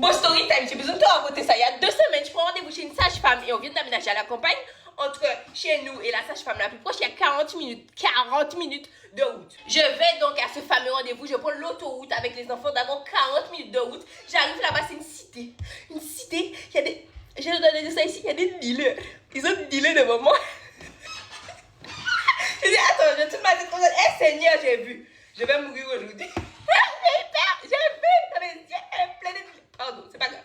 Bon, story time, j'ai besoin de te raconter ça. Il y a 2 semaines, je prends rendez-vous chez une sage-femme et on vient d'aménager à la campagne. Entre chez nous et la sage-femme la plus proche, il y a 40 minutes de route. Je vais donc à ce fameux rendez-vous, je prends l'autoroute avec les enfants, d'abord 40 minutes de route. J'arrive là-bas, c'est une cité. Une cité, il y a des... Je vais donner ça ici, il y a des dealers. Ils ont dealé devant moi. Je dis, attends, je toute ma tête comme ça. Eh Seigneur, j'ai vu. Je vais mourir aujourd'hui. J'ai vu dans les yeux plein de... Pardon, c'est pas grave.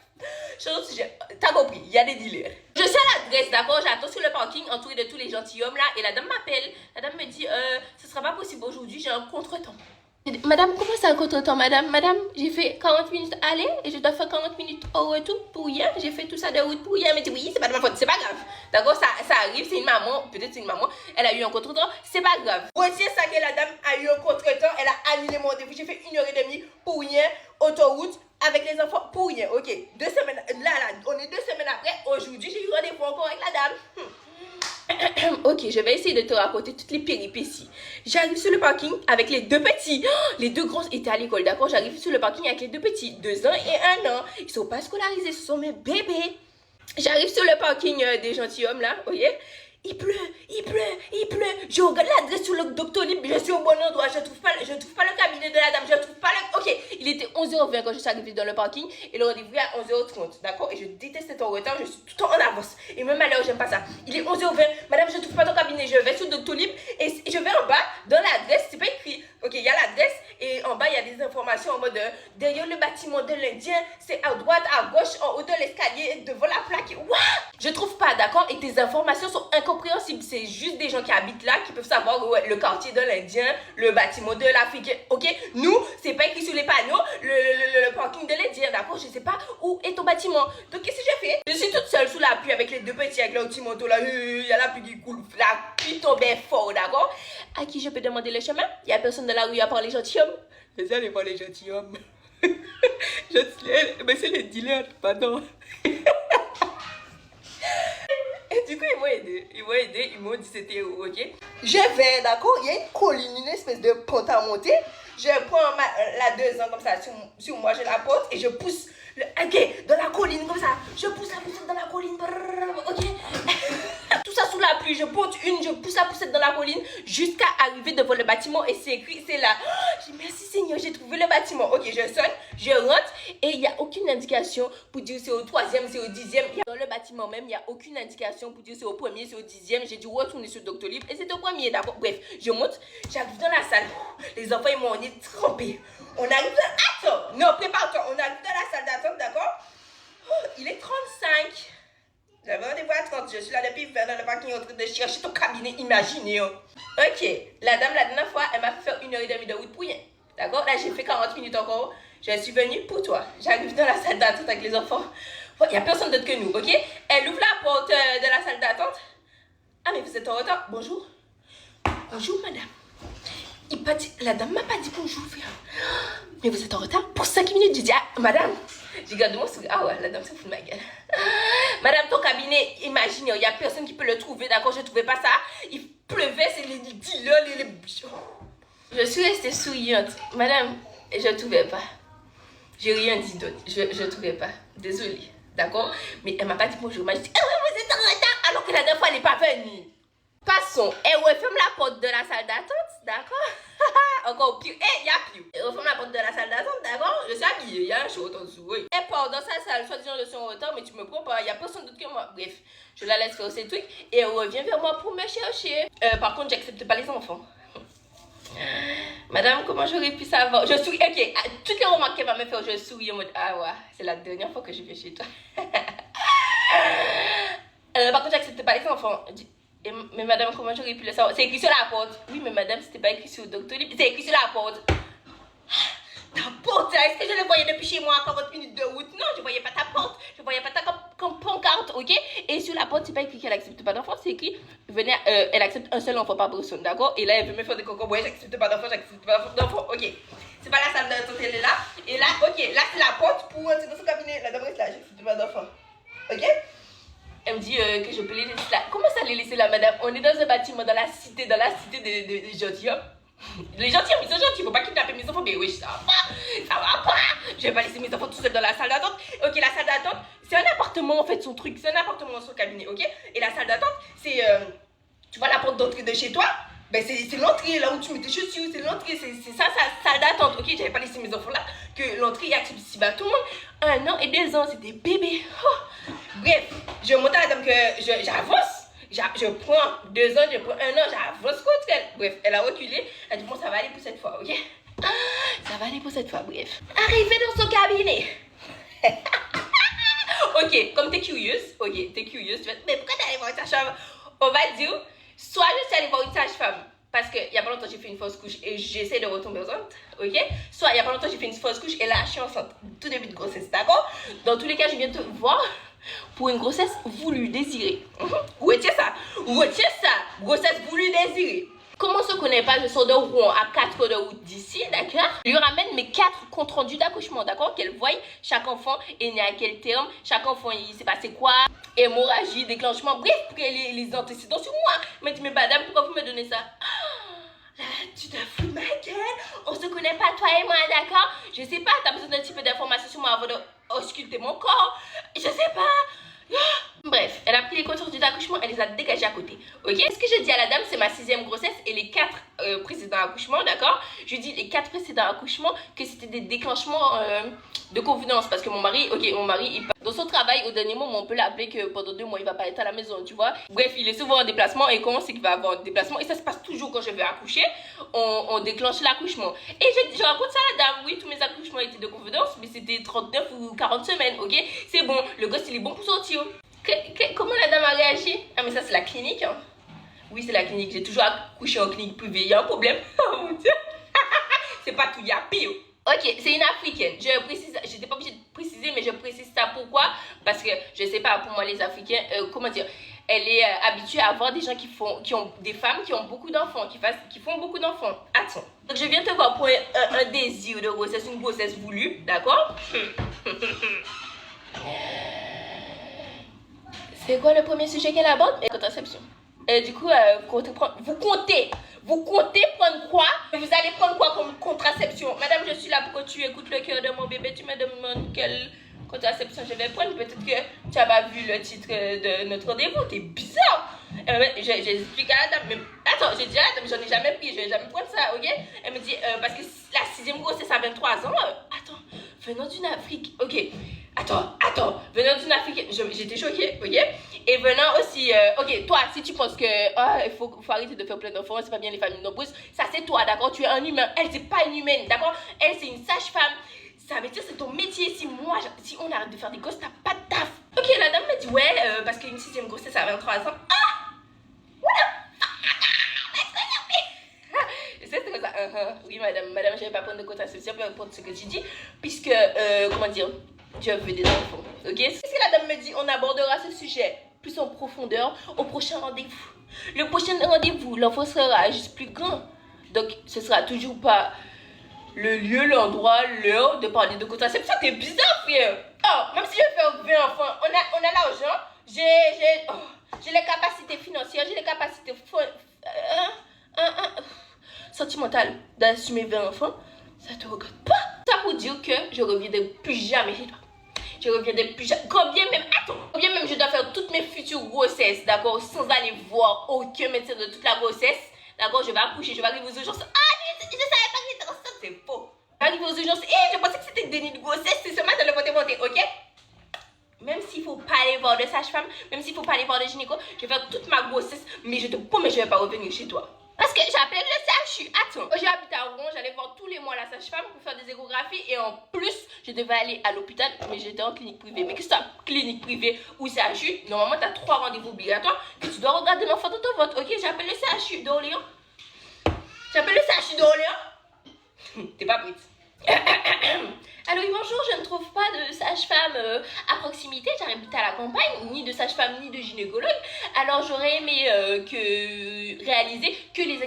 Chose au sujet, t'as compris, il y a des dealers. Je suis à l'adresse, d'accord, j'attends sur le parking entouré de tous les gentilshommes là et la dame m'appelle. La dame me dit, ce sera pas possible aujourd'hui, j'ai un contretemps. Madame, comment c'est un contretemps, madame? Madame, j'ai fait 40 minutes aller et je dois faire 40 minutes au retour pour rien. J'ai fait tout ça de route pour rien. Elle me dit, oui, c'est pas de ma faute, c'est pas grave. D'accord, ça arrive, c'est une maman, peut-être c'est une maman, elle a eu un contretemps, c'est pas grave. Voici ça que la dame a eu un contretemps, elle a annulé mon rendez-vous, j'ai fait 1h30 pour rien, autoroute, avec les enfants pour rien, ok. 2 semaines, là, on est 2 semaines après, aujourd'hui j'ai eu rendez-vous encore avec la dame. Ok, je vais essayer de te raconter toutes les péripéties. J'arrive sur le parking avec les 2 petits. Les 2 grands étaient à l'école, d'accord? J'arrive sur le parking avec les 2 petits, 2 ans et 1 an. Ils sont pas scolarisés, ce sont mes bébés. J'arrive sur le parking des gentilshommes là, ok? Il pleut. Je regarde l'adresse sur le Doctolib, je suis au bon endroit, je trouve pas le cabinet de la dame, je trouve pas le... Ok, il était 11h20 quand je suis arrivée dans le parking et le rendez-vous est à 11h30, d'accord? Et je déteste être en retard, je suis tout le temps en avance. Et même à l'heure, j'aime pas ça. Il est 11h20, madame, je trouve pas ton cabinet, je vais sur Doctolib et je vais en bas, dans l'adresse, c'est pas écrit. Ok, il y a l'adresse et en bas, il y a des informations en mode derrière le bâtiment de l'Indien, c'est à droite, à gauche, en haut de l'escalier, devant la plaque. What? Je trouve pas, d'accord? Et tes informations sont incompréhensibles. C'est juste des gens qui habitent là qui peuvent savoir le quartier de l'Indien, le bâtiment de l'Afrique. Ok? Nous, c'est pas écrit sur les panneaux, le parking de l'Indien, d'accord? Je sais pas où est ton bâtiment. Donc, qu'est-ce que j'ai fait? Je suis toute seule sous la pluie avec les 2 petits avec leur petit manteau là. Il y a la pluie qui coule. La pluie tombait fort, d'accord? À qui je peux demander le chemin? Il y a personne dans la rue à part les gentilshommes. Je sais aller voir les gentilshommes. Mais c'est les dealers, pardon. Et du coup, ils m'ont aidé, ils m'ont dit c'était où, ok? Je vais, d'accord? Il y a une colline, une espèce de pente à monter. Je prends la 2 ans comme ça sur moi, je la porte et je pousse, ok, dans la colline comme ça. Je pousse la poussette dans la colline, ok? Tout ça sous la pluie, je pousse la poussette dans la colline jusqu'à arriver devant le bâtiment et c'est écrit, c'est là. Oh, j'ai dit merci Seigneur, j'ai trouvé le bâtiment. Ok, je sonne, je rentre et il n'y a aucune indication pour dire c'est au 3e, c'est au 10e. Dans le bâtiment même, il n'y a aucune indication pour dire c'est au 1er, c'est au 10e. J'ai dû retourner sur Doctolib et c'est au 1er, d'accord? Bref, je monte, j'arrive dans la salle. Les enfants, ils m'ont trempé. On arrive dans... Attends, non, prépare-toi. On arrive dans la salle d'attente, d'accord? Oh, il est 35. J'avais rendez-vous à 30, je suis là depuis 20 dans le parking en train de chercher ton cabinet, imaginez. Ok, la dame la dernière fois, elle m'a fait faire 1h30 de route pour rien. D'accord? Là, j'ai fait 40 minutes encore. Je suis venue pour toi. J'arrive dans la salle d'attente avec les enfants. Il n'y a personne d'autre que nous, ok? Elle ouvre la porte de la salle d'attente. Ah, mais vous êtes en retard? Bonjour. Bonjour, madame. La dame m'a pas dit bonjour, frère. Mais vous êtes en retard pour 5 minutes. J'ai dit, ah, madame. J'ai gardé mon sourire. Ah ouais, la dame se fout de ma gueule. Madame, ton cabinet, imagine, il n'y a personne qui peut le trouver, d'accord? Je ne trouvais pas ça. Il pleuvait, c'est les dealers, les... Je suis restée souriante. Madame, je ne trouvais pas. J'ai rien dit d'autre. Je ne trouvais pas. Désolée, d'accord? Mais elle m'a pas dit bonjour. Elle m'a dit, ah ouais, vous êtes en retard. Alors que la dernière fois, elle n'est pas venue. Passons. Elle referme la porte de la salle d'attente, d'accord? Encore pire. Il y a pire. Elle referme la porte de la salle d'attente, d'accord? Je suis habillée, il y a un short en dessous, oui. Elle part dans sa salle, soit disant je suis en retard, mais tu me prends pas, il y a personne d'autre que moi. Bref, je la laisse faire ses trucs et elle revient vers moi pour me chercher. Par contre, j'accepte pas les enfants. Madame, comment j'aurais pu savoir? Je souris, ok, toutes les remarques qu'elle va me faire, je souris en mode, ah ouais, c'est la dernière fois que je viens chez toi. Par contre, j'accepte pas les enfants. Mais madame, comment j'aurais pu le savoir? C'est écrit sur la porte. Oui, mais madame, c'était pas écrit sur Doctolib. C'est écrit sur la porte. Ta porte, est-ce que je le voyais depuis chez moi à 40 minutes de route? Non, je voyais pas ta porte. Je voyais pas ta pancarte, ok? Et sur la porte, c'est pas écrit qu'elle accepte pas d'enfant. C'est écrit, venez, elle accepte un seul enfant par personne, d'accord? Et là, elle veut me faire des cocos. Ouais, j'accepte pas d'enfant, ok. C'est pas la salle d'attente, elle est là. Et là, ok, là, c'est la porte pour entrer dans son cabinet. La dame reste là, j'accepte pas d'enfant. Ok? Elle me dit que je peux les laisser là. Comment ça les laisser là, madame? On est dans un bâtiment, dans la cité des gentilshommes. Les gentilshommes, ils sont gentils, il faut pas kidnapper mes enfants, mais oui, ça va. Ça va pas. Je vais pas laisser mes enfants tout seuls dans la salle d'attente. Ok, la salle d'attente, c'est un appartement en fait, son truc. C'est un appartement, son cabinet, ok? Et la salle d'attente, c'est, tu vois la porte d'entrée de chez toi? Ben c'est l'entrée là où tu mets tes chaussures, c'est l'entrée, c'est ça, sa salle d'attente, ok? J'avais pas laissé mes enfants là, que l'entrée est accessible à tout le monde. 1 an et 2 ans, c'est des bébés. Oh. Bref, je monte à la dame que j'avance, je prends 2 ans, je prends 1 an, j'avance contre elle. Bref, elle a reculé, elle dit bon, ça va aller pour cette fois, ok? Ça va aller pour cette fois, bref. Arrivé dans son cabinet. Ok, comme t'es curieuse, tu vas te mais pourquoi t'es allée voir ta chambre? On va dire, soit je suis allée voir une sage-femme, parce qu'il y a pas longtemps j'ai fait une fausse couche et j'essaie de retomber enceinte, ok? Soit il y a pas longtemps j'ai fait une fausse couche et là je suis enceinte, tout début de grossesse, d'accord? Dans tous les cas, je viens te voir pour une grossesse voulue, désirée. Retiens ça, grossesse voulue, désirée. Comme on se connaît pas, je sors de Rouen à 4 heures de route d'ici, d'accord? Je lui ramène mes 4 comptes rendus d'accouchement, d'accord? Qu'elle voie chaque enfant est né à quel terme, chaque enfant il s'est passé quoi, hémorragie, déclenchement, bref, les antécédents sur moi. Mais tu me dis, madame, pourquoi vous me donnez ça? Là, tu te fous de ma gueule? On se connaît pas, toi et moi, d'accord? Je sais pas, t'as besoin d'un petit peu d'informations sur moi avant de ausculter mon corps. Je sais pas. Bref, elle a pris les comptes rendus d'accouchement, elle les a dégagés à côté. Ok? Ce que je dis à la dame, c'est ma 6e grossesse et les 4 précédents accouchements, d'accord? Je dis les 4 précédents accouchements que c'était des déclenchements de confiance parce que mon mari, il part dans son travail au dernier moment, on peut l'appeler que pendant 2 mois il va pas être à la maison, tu vois? Bref, il est souvent en déplacement et comment c'est qu'il va avoir un déplacement et ça se passe toujours quand je vais accoucher, on déclenche l'accouchement. Et je raconte ça à la dame, oui, tous mes accouchements étaient de confidence, mais c'était 39 ou 40 semaines, ok? C'est bon, le gosse il est bon pour sortir. Comment la dame a réagi? Ah mais ça c'est la clinique hein. Oui c'est la clinique, j'ai toujours accouché en clinique privée, il y a un problème. Oh mon dieu. C'est pas tout, il y a pire. Ok, c'est une africaine, je précise, j'étais pas obligée de préciser mais je précise ça pourquoi? Parce que je sais pas, pour moi les africains, comment dire, elle est habituée à avoir des gens qui ont des femmes qui ont beaucoup d'enfants, qui font beaucoup d'enfants. Attends, donc je viens te voir pour un désir de grossesse, une grossesse voulue, d'accord? C'est quoi le premier sujet qu'elle aborde? Contraception. Et du coup, vous comptez prendre quoi? Vous allez prendre quoi comme contraception? Madame, je suis là pour que tu écoutes le cœur de mon bébé. Tu me demandes quelle contraception je vais prendre. Peut-être que tu n'as pas vu le titre de notre rendez-vous. T'es bizarre. J'ai expliqué à la dame. Mais, attends, j'ai dit à la dame, j'en ai jamais pris. Je vais jamais prendre ça, ok? Elle me dit, parce que la 6e grossesse à 23 ans. Attends, venant d'une Afrique. Ok. Attends, venant d'une Afrique, j'étais choquée, ok? Et venant aussi, ok, toi, si tu penses que il faut arrêter de faire plein d'enfants, c'est pas bien les familles nombreuses, ça c'est toi, d'accord? Tu es un humain, elle c'est pas une humaine, d'accord? Elle c'est une sage-femme, ça veut dire c'est ton métier. Si on arrête de faire des gosses, t'as pas de taf. Ok, la dame me dit, ouais, parce qu'une 6e grossesse à 23 ans, c'est comme ça, oui madame, je vais pas prendre de contraception, peu importe ce que tu dis, puisque, comment dire, je veux des enfants, ok? Si la dame me dit, on abordera ce sujet plus en profondeur au prochain rendez-vous. Le prochain rendez-vous, l'enfant sera juste plus grand. Donc, ce sera toujours pas le lieu, l'endroit, l'heure de parler de contraception. T'es bizarre, frère. Oh, même si je fais 20 enfants, on a l'argent, j'ai les capacités financières, j'ai les capacités sentimentales d'assumer 20 enfants. Ça te regarde pas. Ça pour dire que je reviendrai plus jamais chez toi. Je reviendrai plus jamais. Combien même je dois faire toutes mes futures grossesses, d'accord, sans aller voir aucun médecin de toute la grossesse, d'accord, je vais accoucher, je vais arriver aux urgences. Ah, je savais pas que j'étais enceinte, c'est faux. Je vais arriver aux urgences, je pensais que c'était déni de grossesse, c'est seulement dans le monter, ok? Même s'il faut pas aller voir de sage-femme, même s'il faut pas aller voir de gynéco, je vais faire toute ma grossesse, mais je te promets, je vais pas revenir chez toi. Parce que j'ai appelé le CHU. Attends, j'ai habité à Rouen, j'allais voir tous les mois la sage-femme pour faire des échographies et en plus, je devais aller à l'hôpital, mais j'étais en clinique privée. Mais que c'est clinique privée ou CHU, normalement, tu as 3 rendez-vous obligatoires que tu dois regarder l'enfant dans ton ventre. Ok, j'appelle le CHU d'Orléans. T'es pas prête. Allô, oui, bonjour, je ne trouve pas de sage-femme à proximité, j'habite à la campagne, ni de sage-femme, ni de gynécologue. Alors, j'aurais aimé réaliser que les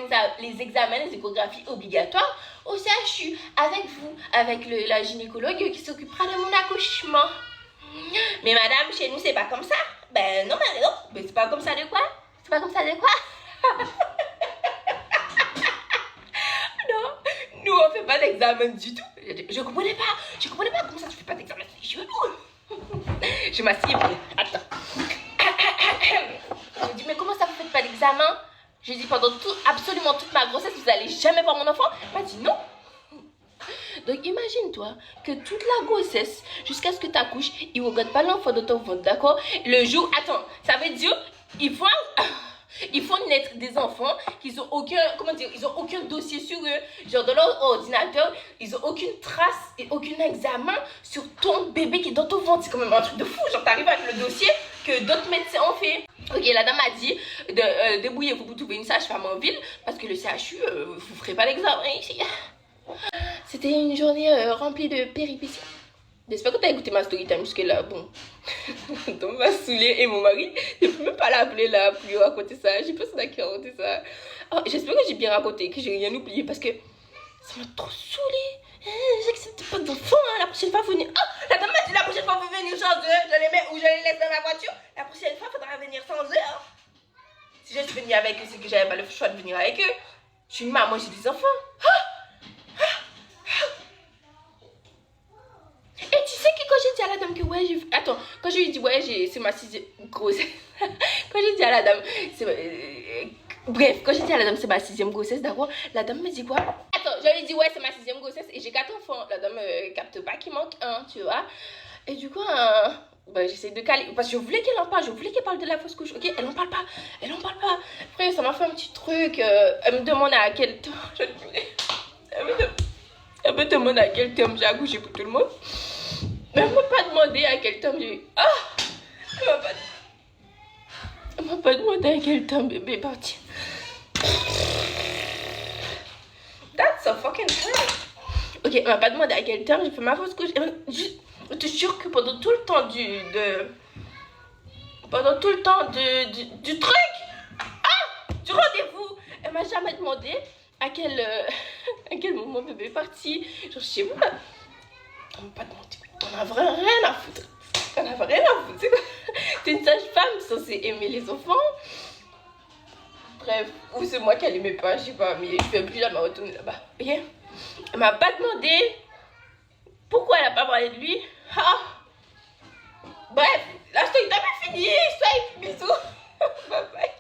examens, les échographies obligatoires au CHU, avec vous, avec la gynécologue qui s'occupera de mon accouchement. Mais madame, chez nous, c'est pas comme ça. Ben non, mais c'est pas comme ça de quoi? C'est pas comme ça de quoi? Non, nous on fait pas d'examen du tout. Je comprenais pas comment ça tu fais pas d'examen, c'est chelou. Je m'assieds, attends. Je dis, mais comment ça vous faites pas d'examen? Je dis, pendant absolument toute ma grossesse, vous allez jamais voir mon enfant? Elle m'a dit non. Donc imagine-toi que toute la grossesse, jusqu'à ce que tu accouches, ils ne regardent pas l'enfant de ton ventre, d'accord? Le jour, attends, ça veut dire, ils font naître des enfants qui ont aucun, ils ont aucun dossier sur eux. Genre dans leur ordinateur, ils ont aucune trace et aucun examen sur ton bébé qui est dans ton ventre. C'est quand même un truc de fou. Genre t'arrives avec le dossier que d'autres médecins ont fait. Ok, la dame a dit, débrouillez-vous pour trouver une sage-femme en ville parce que le CHU, vous ferez pas l'examen ici. C'était une journée remplie de péripéties. J'espère que tu as écouté ma story time jusque-là. Bon, donc m'a saoulée et mon mari, je ne peux même pas l'appeler là pour lui raconter ça. J'ai personne qui a raconté ça. Oh, j'espère que j'ai bien raconté, que j'ai rien oublié parce que ça m'a trop saoulée. J'accepte pas d'enfant, hein. La prochaine fois, vous venez. Oh, la dame m'a dit la prochaine fois, vous venez sans eux. Je les mets ou je les laisse dans la voiture. La prochaine fois, il faudra venir sans eux. Hein. Si je suis venue avec eux, c'est que j'avais pas le choix de venir avec eux. Je suis une maman, j'ai des enfants. Et tu sais que quand j'ai dit à la dame que ouais, attends, quand je lui ai dit ouais, c'est ma 6e grossesse. Quand j'ai dit à la dame, bref, quand j'ai dit à la dame c'est ma 6e grossesse, d'accord, la dame me dit quoi? Attends, je lui ai dit ouais, c'est ma 6e grossesse et j'ai 4 enfants. La dame capte pas qu'il manque un, tu vois. Et du coup, bah, j'essaie de caler, parce que je voulais qu'elle en parle, je voulais qu'elle parle de la fausse couche, ok? Elle en parle pas. Après, ça m'a fait un petit truc, elle me demande à quel temps, elle me demande à quel terme j'ai accouché pour tout le monde. Mais elle m'a pas demandé à quel terme j'ai eu. Ah! Elle m'a pas demandé à quel terme bébé est parti. That's so fucking hurt. Ok, elle m'a pas demandé à quel terme j'ai fait ma fausse couche. Je te jure que pendant tout le temps du truc, du rendez-vous, elle m'a jamais demandé à quel moment bébé est parti. Genre, je sais pas. Elle m'a pas demandé. On a vraiment rien à foutre. T'es une sage-femme censée aimer les enfants. Bref, ou c'est moi qui l'aimais pas, je sais pas, mais je vais plus jamais retourner là-bas. Ok? Elle m'a pas demandé pourquoi elle a pas parlé de lui. Bref, la story time est finie. Bisous. Bye bye.